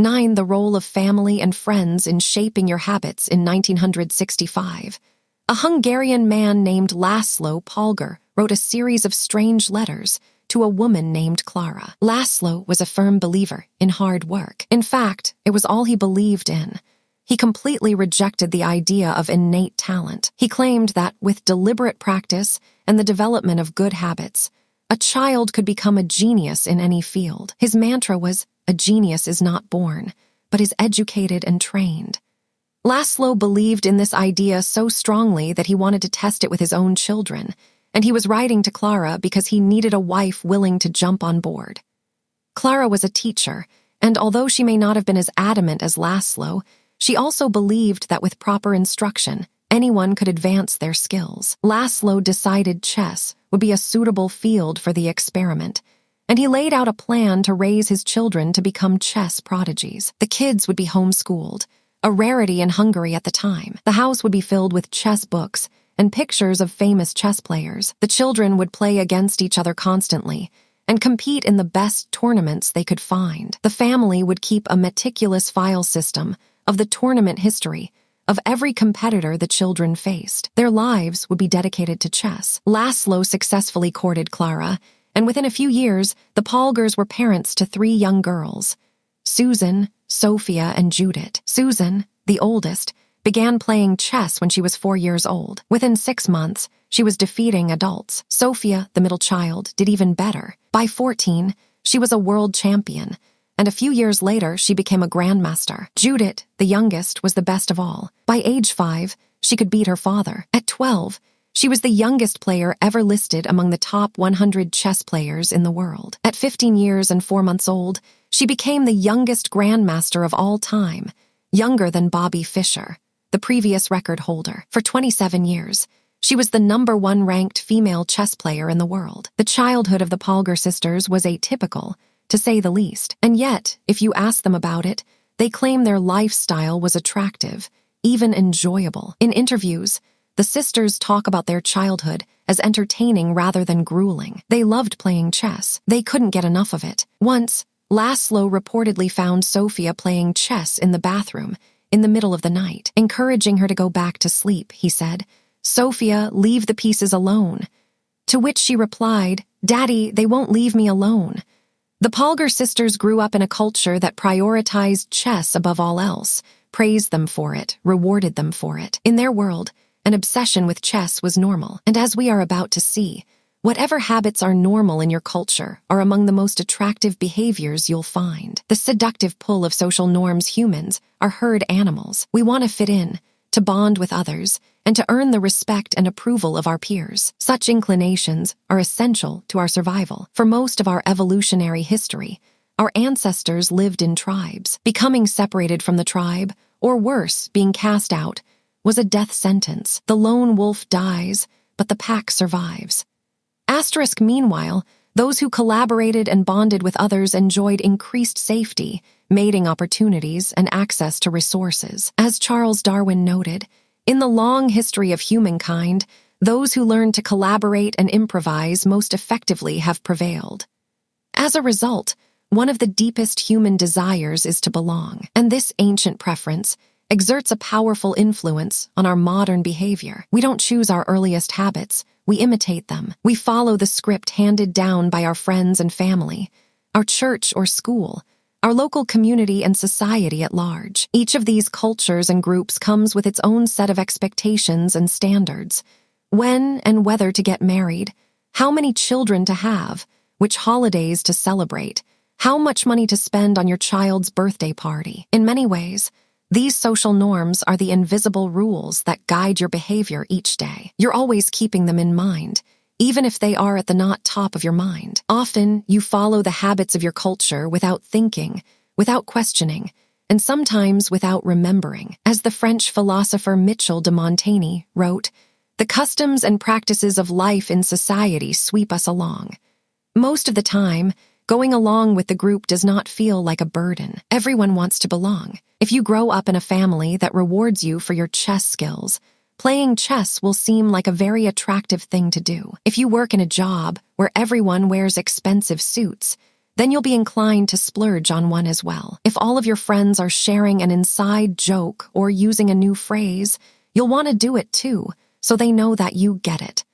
9. The role of family and friends in shaping your habits in 1965. A Hungarian man named Laszlo Polgar wrote a series of strange letters to a woman named Clara. Laszlo was a firm believer in hard work. In fact, it was all he believed in. He completely rejected the idea of innate talent. He claimed that with deliberate practice and the development of good habits, a child could become a genius in any field. His mantra was, "A genius is not born, but is educated and trained." Laszlo believed in this idea so strongly that he wanted to test it with his own children, and he was writing to Clara because he needed a wife willing to jump on board. Clara was a teacher, and although she may not have been as adamant as Laszlo, she also believed that with proper instruction, anyone could advance their skills. Laszlo decided chess would be a suitable field for the experiment, and he laid out a plan to raise his children to become chess prodigies. The kids would be homeschooled, a rarity in Hungary at the time. The house would be filled with chess books and pictures of famous chess players. The children would play against each other constantly and compete in the best tournaments they could find. The family would keep a meticulous file system of the tournament history of every competitor the children faced. Their lives would be dedicated to chess. Laszlo successfully courted Clara, and within a few years, the Polgars were parents to 3 young girls, Susan, Sophia, and Judith. Susan, the oldest, began playing chess when she was 4 years old. Within 6 months, she was defeating adults. Sophia, the middle child, did even better. By 14, she was a world champion, and a few years later, she became a grandmaster. Judith, the youngest, was the best of all. By age 5, she could beat her father. At 12, she was the youngest player ever listed among the top 100 chess players in the world. At 15 years and 4 months old, she became the youngest grandmaster of all time, younger than Bobby Fischer, the previous record holder. For 27 years, she was the #1 ranked female chess player in the world. The childhood of the Polgar sisters was atypical, to say the least. And yet, if you ask them about it, they claim their lifestyle was attractive, even enjoyable. In interviews, the sisters talk about their childhood as entertaining rather than grueling. They loved playing chess. They couldn't get enough of it. Once, Laszlo reportedly found Sophia playing chess in the bathroom in the middle of the night. Encouraging her to go back to sleep, he said, "Sophia, leave the pieces alone." To which she replied, "Daddy, they won't leave me alone." The Polgar sisters grew up in a culture that prioritized chess above all else, praised them for it, rewarded them for it. In their world, an obsession with chess was normal. And as we are about to see, whatever habits are normal in your culture are among the most attractive behaviors you'll find. The seductive pull of social norms. Humans are herd animals. We want to fit in, to bond with others, and to earn the respect and approval of our peers. Such inclinations are essential to our survival. For most of our evolutionary history, our ancestors lived in tribes. Becoming separated from the tribe, or worse, being cast out, was a death sentence. The lone wolf dies, but the pack survives. Meanwhile, those who collaborated and bonded with others enjoyed increased safety, mating opportunities, and access to resources. As Charles Darwin noted, in the long history of humankind, those who learned to collaborate and improvise most effectively have prevailed. As a result, one of the deepest human desires is to belong, and this ancient preference exerts a powerful influence on our modern behavior. We don't choose our earliest habits, we imitate them. We follow the script handed down by our friends and family, our church or school, our local community and society at large. Each of these cultures and groups comes with its own set of expectations and standards. When and whether to get married, how many children to have, which holidays to celebrate, how much money to spend on your child's birthday party. In many ways, these social norms are the invisible rules that guide your behavior each day. You're always keeping them in mind, even if they are at the not top of your mind. Often, you follow the habits of your culture without thinking, without questioning, and sometimes without remembering. As the French philosopher Michel de Montaigne wrote, "The customs and practices of life in society sweep us along. Most of the time, going along with the group does not feel like a burden. Everyone wants to belong. If you grow up in a family that rewards you for your chess skills, playing chess will seem like a very attractive thing to do. If you work in a job where everyone wears expensive suits, then you'll be inclined to splurge on one as well. If all of your friends are sharing an inside joke or using a new phrase, you'll want to do it too, so they know that you get it.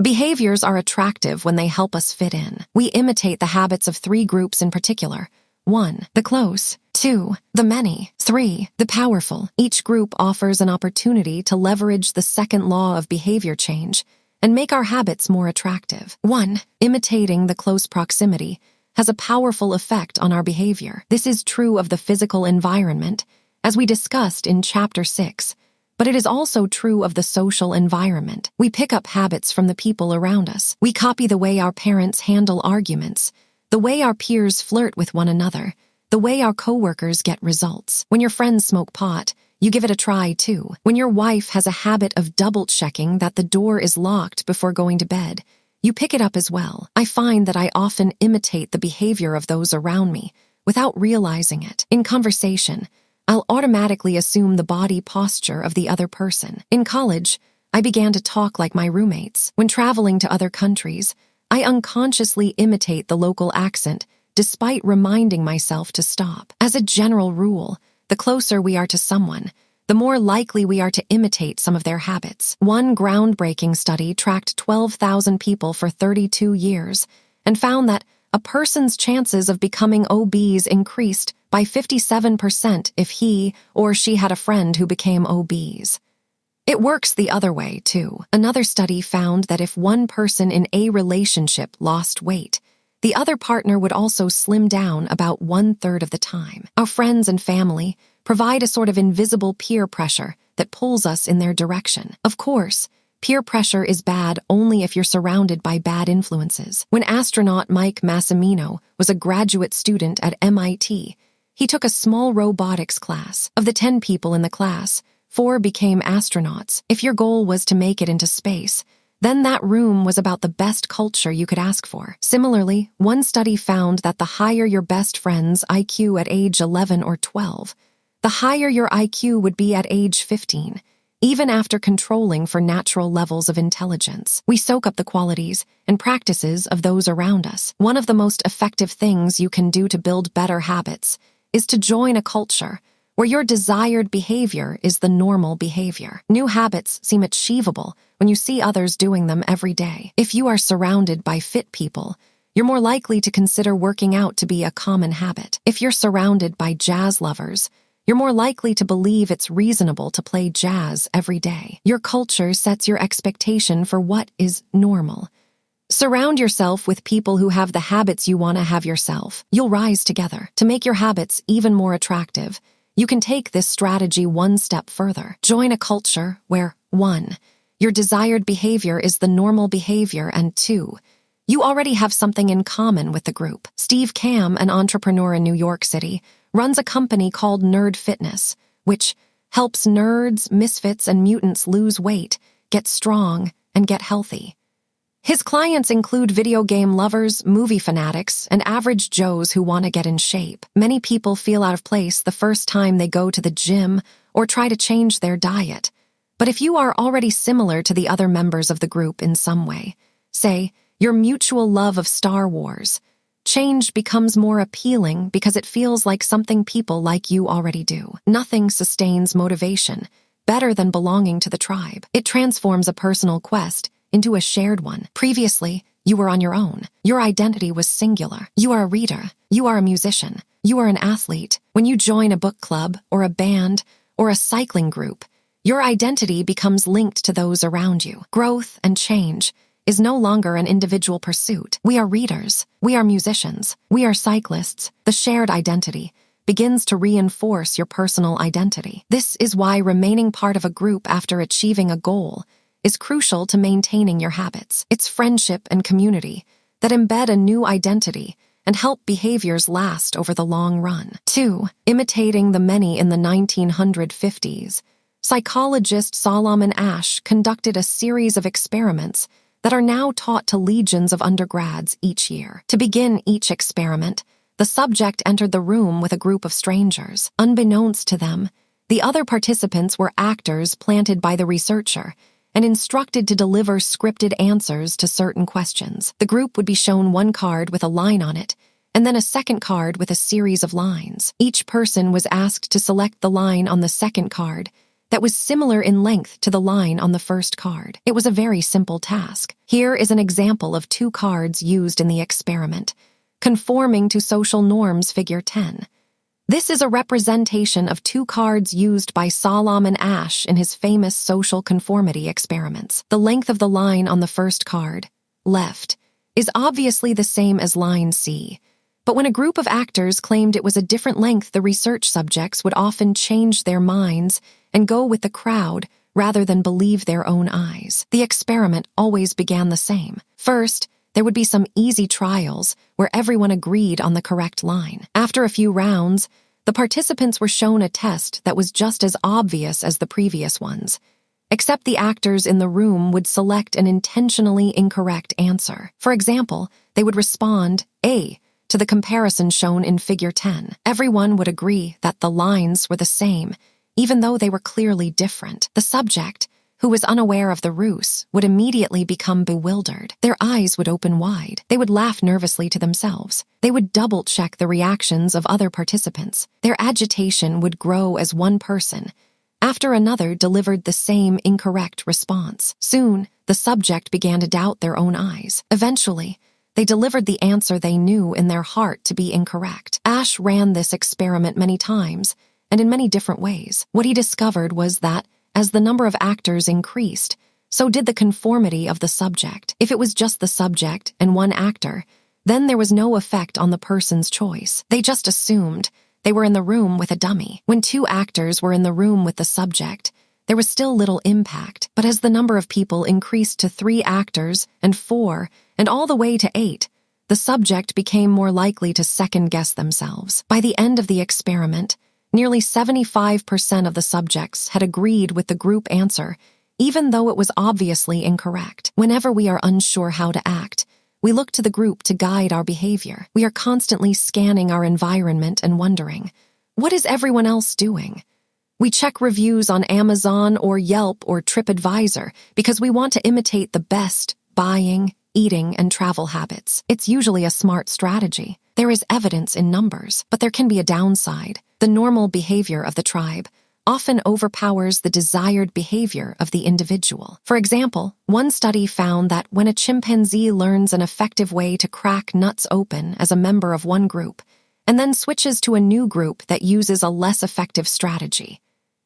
Behaviors are attractive when they help us fit in. We imitate the habits of 3 groups in particular. 1. The close. 2. The many. 3. The powerful. Each group offers an opportunity to leverage the second law of behavior change and make our habits more attractive. 1. Imitating the close proximity has a powerful effect on our behavior. This is true of the physical environment, as we discussed in Chapter 6, but it is also true of the social environment. We pick up habits from the people around us. We copy the way our parents handle arguments, the way our peers flirt with one another, the way our coworkers get results. When your friends smoke pot, you give it a try too. When your wife has a habit of double-checking that the door is locked before going to bed, you pick it up as well. I find that I often imitate the behavior of those around me without realizing it. In conversation, I'll automatically assume the body posture of the other person. In college, I began to talk like my roommates. When traveling to other countries, I unconsciously imitate the local accent despite reminding myself to stop. As a general rule, the closer we are to someone, the more likely we are to imitate some of their habits. One groundbreaking study tracked 12,000 people for 32 years and found that a person's chances of becoming obese increased by 57% if he or she had a friend who became obese. It works the other way, too. Another study found that if one person in a relationship lost weight, the other partner would also slim down about 1/3 of the time. Our friends and family provide a sort of invisible peer pressure that pulls us in their direction. Of course, peer pressure is bad only if you're surrounded by bad influences. When astronaut Mike Massimino was a graduate student at MIT, he took a small robotics class. Of the 10 people in the class, 4 became astronauts. If your goal was to make it into space, then that room was about the best culture you could ask for. Similarly, one study found that the higher your best friend's IQ at age 11 or 12, the higher your IQ would be at age 15, even after controlling for natural levels of intelligence. We soak up the qualities and practices of those around us. One of the most effective things you can do to build better habits is to join a culture where your desired behavior is the normal behavior. New habits seem achievable when you see others doing them every day. If you are surrounded by fit people, you're more likely to consider working out to be a common habit. If you're surrounded by jazz lovers, you're more likely to believe it's reasonable to play jazz every day. Your culture sets your expectation for what is normal. Surround yourself with people who have the habits you want to have yourself. You'll rise together. To make your habits even more attractive, you can take this strategy one step further. Join a culture where 1. Your desired behavior is the normal behavior, and 2. You already have something in common with the group. Steve Cam, an entrepreneur in New York City, runs a company called Nerd Fitness, which helps nerds, misfits, and mutants lose weight, get strong, and get healthy. His clients include video game lovers, movie fanatics, and average Joes who want to get in shape. Many people feel out of place the first time they go to the gym or try to change their diet. But if you are already similar to the other members of the group in some way, say, your mutual love of Star Wars, change becomes more appealing because it feels like something people like you already do. Nothing sustains motivation better than belonging to the tribe. It transforms a personal quest into a shared one. Previously, you were on your own. Your identity was singular. You are a reader. You are a musician. You are an athlete. When you join a book club or a band or a cycling group, your identity becomes linked to those around you. Growth and change is no longer an individual pursuit. We are readers. We are musicians. We are cyclists. The shared identity begins to reinforce your personal identity. This is why remaining part of a group after achieving a goal is crucial to maintaining your habits. It's friendship and community that embed a new identity and help behaviors last over the long run. 2. Imitating the many in the 1950s. Psychologist Solomon Asch conducted a series of experiments that are now taught to legions of undergrads each year. To begin each experiment, the subject entered the room with a group of strangers. Unbeknownst to them, the other participants were actors planted by the researcher and instructed to deliver scripted answers to certain questions. The group would be shown one card with a line on it, and then a second card with a series of lines. Each person was asked to select the line on the second card that was similar in length to the line on the first card. It was a very simple task. Here is an example of 2 cards used in the experiment, conforming to social norms, figure 10. This is a representation of 2 cards used by Solomon Asch in his famous social conformity experiments. The length of the line on the first card, left, is obviously the same as line C, but when a group of actors claimed it was a different length, the research subjects would often change their minds and go with the crowd rather than believe their own eyes. The experiment always began the same. First, there would be some easy trials where everyone agreed on the correct line. After a few rounds, the participants were shown a test that was just as obvious as the previous ones, except the actors in the room would select an intentionally incorrect answer. For example, they would respond A to the comparison shown in figure 10. Everyone would agree that the lines were the same, even though they were clearly different. The subject, who was unaware of the ruse, would immediately become bewildered. Their eyes would open wide. They would laugh nervously to themselves. They would double-check the reactions of other participants. Their agitation would grow as one person after another delivered the same incorrect response. Soon, the subject began to doubt their own eyes. Eventually, they delivered the answer they knew in their heart to be incorrect. Asch ran this experiment many times, and in many different ways. What he discovered was that, as the number of actors increased, so did the conformity of the subject. If it was just the subject and one actor, then there was no effect on the person's choice. They just assumed they were in the room with a dummy. When 2 actors were in the room with the subject, there was still little impact, but as the number of people increased to 3 actors and 4 and all the way to 8, the subject became more likely to second-guess themselves. By the end of the experiment, nearly 75% of the subjects had agreed with the group answer, even though it was obviously incorrect. Whenever we are unsure how to act, we look to the group to guide our behavior. We are constantly scanning our environment and wondering, what is everyone else doing? We check reviews on Amazon or Yelp or TripAdvisor because we want to imitate the best buying, eating, and travel habits. It's usually a smart strategy. There is evidence in numbers, but there can be a downside. The normal behavior of the tribe often overpowers the desired behavior of the individual. For example, one study found that when a chimpanzee learns an effective way to crack nuts open as a member of one group, and then switches to a new group that uses a less effective strategy,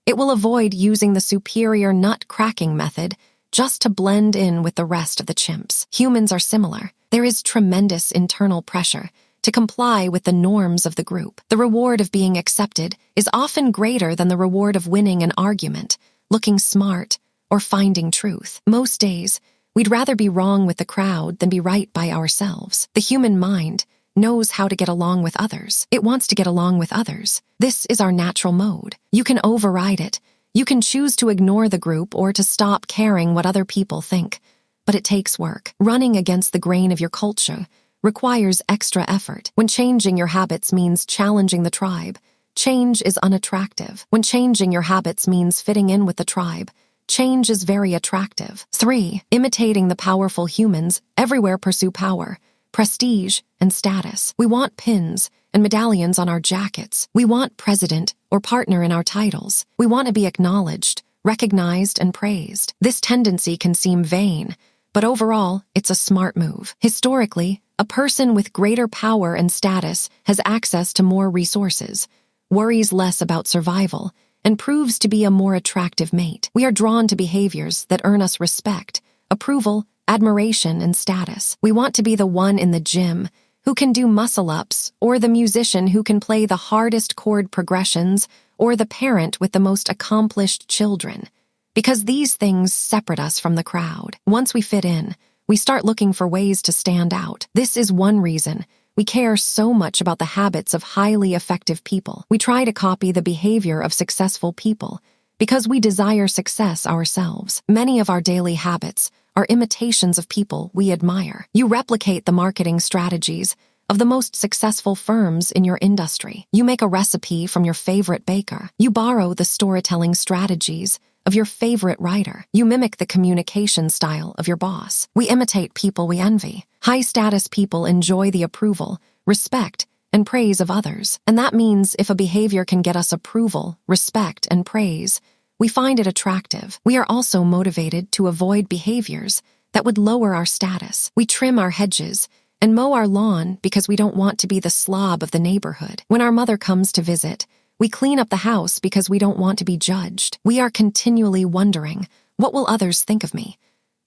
it will avoid using the superior nut cracking method just to blend in with the rest of the chimps. Humans are similar. There is tremendous internal pressure to comply with the norms of the group. The reward of being accepted is often greater than the reward of winning an argument, looking smart, or finding truth. Most days, we'd rather be wrong with the crowd than be right by ourselves. The human mind knows how to get along with others. It wants to get along with others. This is our natural mode. You can override it. You can choose to ignore the group or to stop caring what other people think. But it takes work. Running against the grain of your culture requires extra effort. When changing your habits means challenging the tribe, change is unattractive. When changing your habits means fitting in with the tribe, change is very attractive. 3. Imitating the powerful humans everywhere pursue power, prestige, and status. We want pins and medallions on our jackets. We want president or partner in our titles. We want to be acknowledged, recognized, and praised. This tendency can seem vain, but overall, it's a smart move. Historically, a person with greater power and status has access to more resources, worries less about survival, and proves to be a more attractive mate. We are drawn to behaviors that earn us respect, approval, admiration, and status. We want to be the one in the gym who can do muscle-ups, or the musician who can play the hardest chord progressions, or the parent with the most accomplished children, because these things separate us from the crowd. Once we fit in, we start looking for ways to stand out. This is one reason we care so much about the habits of highly effective people. We try to copy the behavior of successful people because we desire success ourselves. Many of our daily habits are imitations of people we admire. You replicate the marketing strategies of the most successful firms in your industry. You make a recipe from your favorite baker. You borrow the storytelling strategies of your favorite writer. You mimic the communication style of your boss. We imitate people we envy. High-status people enjoy the approval, respect, and praise of others. And that means if a behavior can get us approval, respect, and praise, we find it attractive. We are also motivated to avoid behaviors that would lower our status. We trim our hedges and mow our lawn because we don't want to be the slob of the neighborhood. When our mother comes to visit, we clean up the house because we don't want to be judged. We are continually wondering, what will others think of me?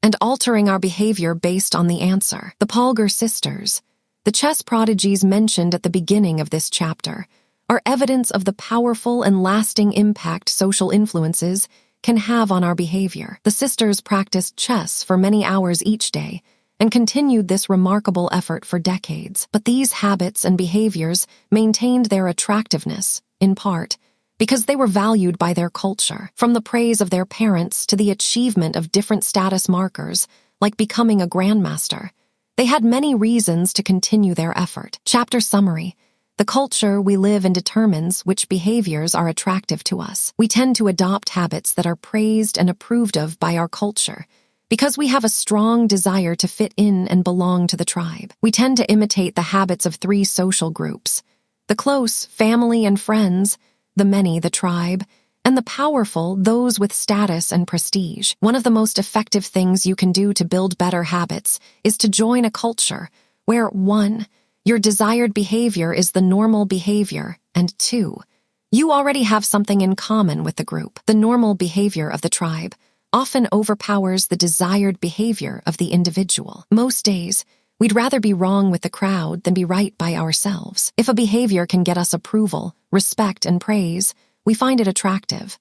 And altering our behavior based on the answer. The Polgar sisters, the chess prodigies mentioned at the beginning of this chapter, are evidence of the powerful and lasting impact social influences can have on our behavior. The sisters practiced chess for many hours each day and continued this remarkable effort for decades. But these habits and behaviors maintained their attractiveness, in part, because they were valued by their culture. From the praise of their parents to the achievement of different status markers, like becoming a grandmaster, they had many reasons to continue their effort. Chapter summary. The culture we live in determines which behaviors are attractive to us. We tend to adopt habits that are praised and approved of by our culture because we have a strong desire to fit in and belong to the tribe. We tend to imitate the habits of three social groups: the close, family and friends; the many, the tribe; and the powerful, those with status and prestige. One of the most effective things you can do to build better habits is to join a culture where 1. Your desired behavior is the normal behavior, and 2. You already have something in common with the group. The normal behavior of the tribe often overpowers the desired behavior of the individual. Most days, we'd rather be wrong with the crowd than be right by ourselves. If a behavior can get us approval, respect, and praise, we find it attractive.